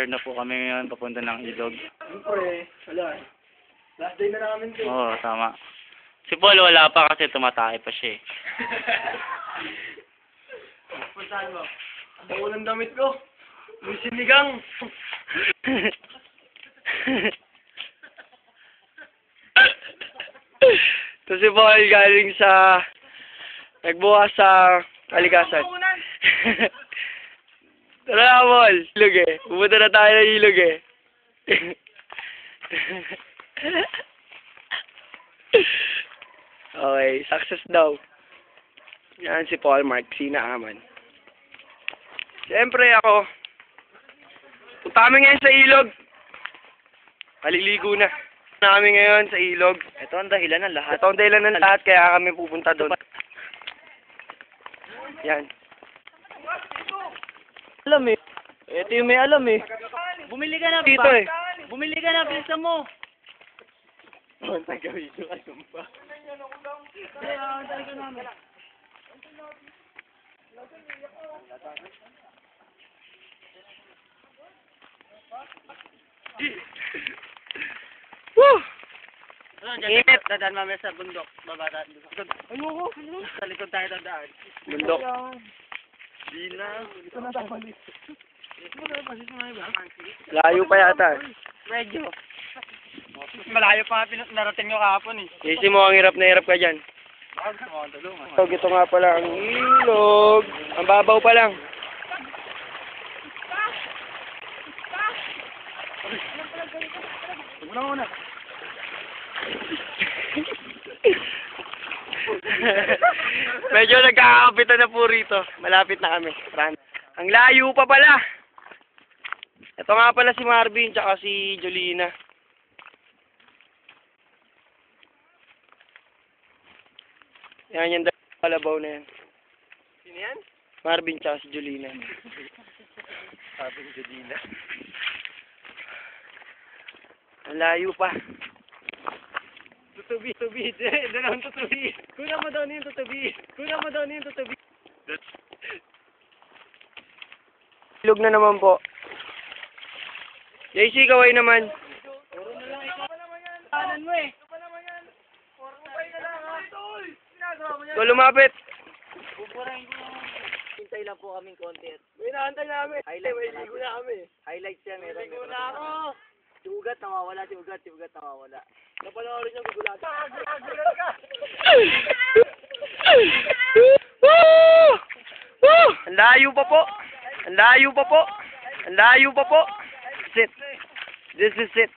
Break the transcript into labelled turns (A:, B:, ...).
A: Nagre-return na po kami ngayon papunta ng ilog.
B: Siyempre, wala. Last day na namin ito.
A: Oo, tama. Si Paul wala pa kasi tumatake pa siya eh.
B: Puntahan mo. Ang unang damit ko. May sinigang.
A: Ito si Paul galing sa... Nagbukas sa Kalikasan. Tara na, Paul. Ilog eh. Pupunta na tayo ng ilog eh. Okay, success daw. Yan si Paul Mark, sinaaman. Siyempre ako. Punta kami ngayon sa ilog. Paliligo na. Punta kami ngayon sa ilog.
C: Ito ang dahilan ng lahat.
A: Ito ang dahilan ng lahat kaya kami pupunta doon. Yan.
C: Alam eh. Ito yung may alam eh.
B: Bumili ka na,
A: Dito eh.
B: Bumili ka na, bilisan mo.
A: Ang tagawin yung alam pa. Woo!
B: Init. Dadaan mamaya sa bundok. Babata. Ayoko. Sa likod tayo dadaan.
A: Bundok.
B: Di na. Ito na tayo balik.
A: Layo pa yata.
B: Medyo. Malayo pa nga narating nyo kahapon eh.
A: Isip mo, ang hirap na hirap ka dyan. So, ito nga pala ang ilog. Ang babaw pa lang.
B: Una.
A: Medyo nagkakapitan na po rito. Malapit na kami. Ang layo pa pala. Ito nga pala si Marvin tsaka si Jolina. Yan yung kalabaw na yan.
B: Sino yan?
A: Marvin tsaka si Jolina.
B: Sabi ni Jodina.
A: Ang layo pa.
B: Tutubi. Doon ang tutubi. Kuna mo daw na yung tutubi.
A: Ilog na naman po. JC, kaway naman.
B: Kanan mo eh.
A: Ikaw lumapit.
C: Hintay lang po kaming konti.
B: May naantay namin.
C: Highlight
B: May ligo na kami.
C: Highlights yan. Meron.
B: Ligo na ako.
C: Si Ugat nawawala.
B: Napanoorin niyo gugulat.
A: Woo! Woo! Ang layo pa po. Sit. This is it.